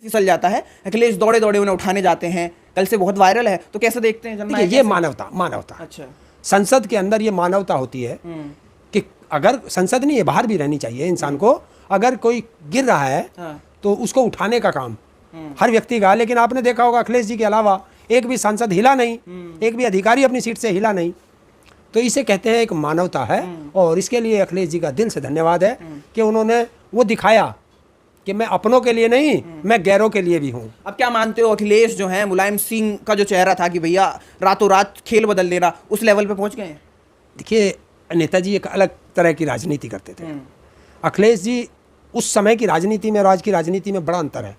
फिसल जाता है, अखिलेश दौड़े दौड़े उन्हें उठाने जाते हैं, कल से बहुत वायरल है। तो कैसे देखते हैं जननायक? ये मानवता। अच्छा, संसद के अंदर ये मानवता होती है कि अगर संसद नहीं है, बाहर भी रहनी चाहिए इंसान को। अगर कोई गिर रहा है तो उसको उठाने का काम हर व्यक्ति का। लेकिन आपने देखा होगा अखिलेश जी के अलावा एक भी सांसद हिला नहीं, एक भी अधिकारी अपनी सीट से हिला नहीं। तो इसे कहते हैं एक मानवता है। और इसके लिए अखिलेश जी का दिल से धन्यवाद है कि उन्होंने वो दिखाया कि मैं अपनों के लिए नहीं, मैं गैरों के लिए भी हूँ। अब क्या मानते हो, अखिलेश जो है मुलायम सिंह का जो चेहरा था कि भैया रातों रात खेल बदल देना, उस लेवल पे पहुंच गए हैं? देखिए, नेताजी एक अलग तरह की राजनीति करते थे। अखिलेश जी उस समय की राजनीति में और आज की राजनीति में बड़ा अंतर है।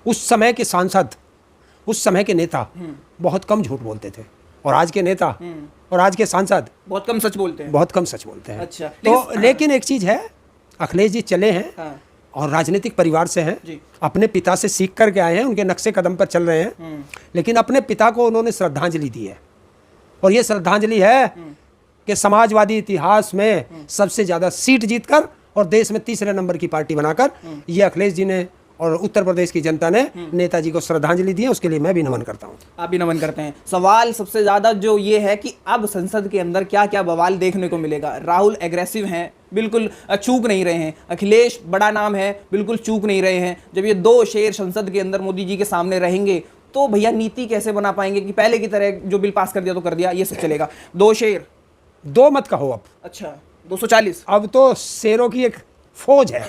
उस समय के सांसद, उस समय के नेता बहुत कम झूठ बोलते थे, और आज के नेता और आज के सांसद बहुत कम सच बोलते हैं। बहुत कम सच बोलते हैं। अच्छा, तो लेकिन एक चीज़ है, अखिलेश जी चले हैं और राजनीतिक परिवार से हैं, अपने पिता से सीख करके आए हैं, उनके नक्शे कदम पर चल रहे हैं। लेकिन अपने पिता को उन्होंने श्रद्धांजलि दी है, और ये श्रद्धांजलि है कि समाजवादी इतिहास में सबसे ज़्यादा सीट जीतकर और देश में तीसरे नंबर की पार्टी बनाकर ये अखिलेश जी ने और उत्तर प्रदेश की जनता ने नेताजी को श्रद्धांजलि दी है। उसके लिए मैं भी नमन करता हूँ। आप भी नमन करते हैं। सवाल सबसे ज़्यादा जो ये है कि अब संसद के अंदर क्या क्या बवाल देखने को मिलेगा। राहुल एग्रेसिव हैं, बिल्कुल चूक नहीं रहे हैं। अखिलेश बड़ा नाम है, बिल्कुल चूक नहीं रहे हैं। जब ये दो शेर संसद के अंदर मोदी जी के सामने रहेंगे तो भैया नीति कैसे बना पाएंगे कि पहले की तरह जो बिल पास कर दिया तो कर दिया, ये सब चलेगा? दो शेर, दो मत कहो अब। अच्छा, 240 अब तो शेरों की एक फौज है।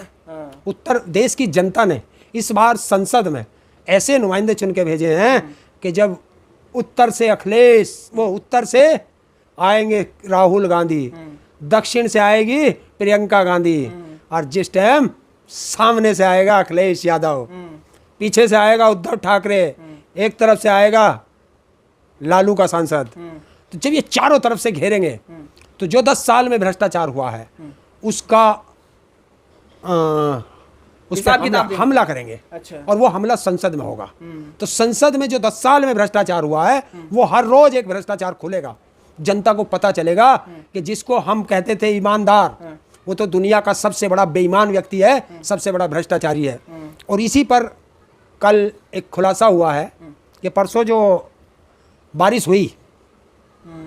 उत्तर देश की जनता ने इस बार संसद में ऐसे नुमाइंदे चुन के भेजे हैं कि जब उत्तर से अखिलेश, वो उत्तर से आएंगे राहुल गांधी, दक्षिण से आएगी प्रियंका गांधी, और जिस टाइम सामने से आएगा अखिलेश यादव, पीछे से आएगा उद्धव ठाकरे, एक तरफ से आएगा लालू का सांसद। तो जब ये चारों तरफ से घेरेंगे तो जो 10 साल में भ्रष्टाचार हुआ है उसका उस पर हमला करेंगे। अच्छा। और वो हमला संसद में होगा। तो संसद में जो 10 साल में भ्रष्टाचार हुआ है वो हर रोज एक भ्रष्टाचार खुलेगा। जनता को पता चलेगा कि जिसको हम कहते थे ईमानदार, वो तो दुनिया का सबसे बड़ा बेईमान व्यक्ति है, सबसे बड़ा भ्रष्टाचारी है। और इसी पर कल एक खुलासा हुआ है कि परसों जो बारिश हुई,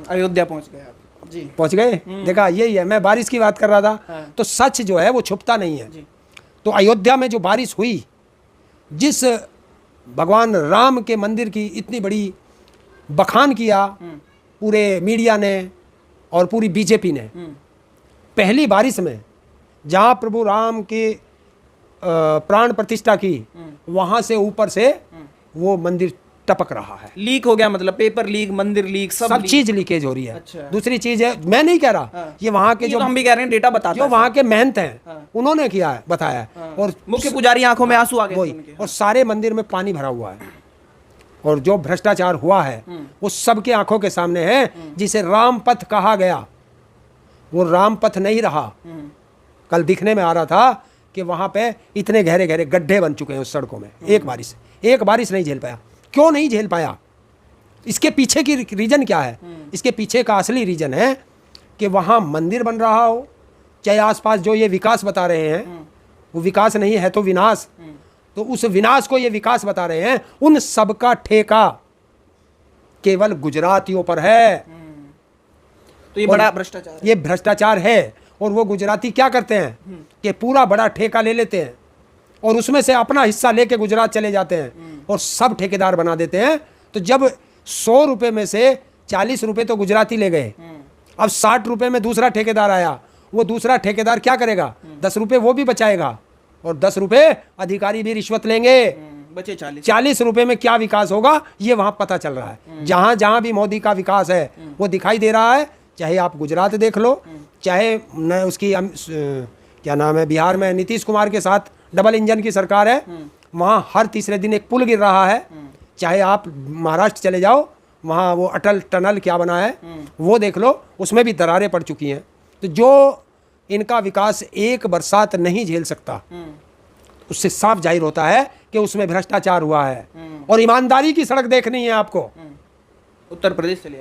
अयोध्या पहुंच गए आप जी? पहुंच गए। देखा, यही है, मैं बारिश की बात कर रहा था। तो सच जो है वो छुपता नहीं है। तो अयोध्या में जो बारिश हुई, जिस भगवान राम के मंदिर की इतनी बड़ी बखान किया पूरे मीडिया ने और पूरी बीजेपी ने, पहली बारिश में जहां प्रभु राम की प्राण प्रतिष्ठा की, वहां से ऊपर से वो मंदिर टपक रहा है। लीक हो गया, मतलब पेपर लीक, मंदिर लीक, सब चीज लीकेज हो रही है। अच्छा। दूसरी चीज है, मैं नहीं कह रहा, ये वहां के जो, हम भी कह रहे हैं, डेटा बताता जो वहां के महंत हैं उन्होंने किया है, बताया है। और मुख्य पुजारी आंखों में आंसू आ गए वही, और सारे मंदिर में पानी भरा हुआ है। और जो भ्रष्टाचार हुआ है वो सबके आंखों के सामने है। जिसे राम पथ कहा गया वो राम पथ नहीं रहा। कल दिखने में आ रहा था कि वहां पे इतने गहरे गहरे गड्ढे बन चुके हैं उस सड़कों में। एक बारिश नहीं झेल पाया। क्यों नहीं झेल पाया? इसके पीछे की रीजन क्या है? इसके पीछे का असली रीजन है कि वहां मंदिर बन रहा हो, चाहे आसपास जो ये विकास बता रहे हैं वो विकास नहीं है तो विनाश, तो उस विनाश को ये विकास बता रहे हैं। उन सबका ठेका केवल गुजरातियों पर है। तो ये बड़ा भ्रष्टाचार है। ये भ्रष्टाचार है। और वो गुजराती क्या करते हैं कि पूरा बड़ा ठेका ले लेते हैं और उसमें से अपना हिस्सा लेके गुजरात चले जाते हैं और सब ठेकेदार बना देते हैं। तो जब 100 रुपए में से 40 रुपए तो गुजराती ले गए, अब 60 रुपए में दूसरा ठेकेदार आया। वो दूसरा ठेकेदार क्या करेगा? 10 रुपए वो भी बचाएगा और 10 रुपए अधिकारी भी रिश्वत लेंगे। बचे 40 रुपए में क्या विकास होगा ये वहां पता चल रहा है। जहां जहां भी मोदी का विकास है वो दिखाई दे रहा है। चाहे आप गुजरात देख लो, चाहे न उसकी क्या नाम है, बिहार में नीतीश कुमार के साथ डबल इंजन की सरकार है, वहाँ हर तीसरे दिन एक पुल गिर रहा है। चाहे आप महाराष्ट्र चले जाओ, वहाँ वो अटल टनल क्या बना है वो देख लो, उसमें भी दरारें पड़ चुकी हैं। तो जो इनका विकास एक बरसात नहीं झेल सकता, उससे साफ जाहिर होता है कि उसमें भ्रष्टाचार हुआ है। और ईमानदारी की सड़क देखनी है आपको, उत्तर प्रदेश चले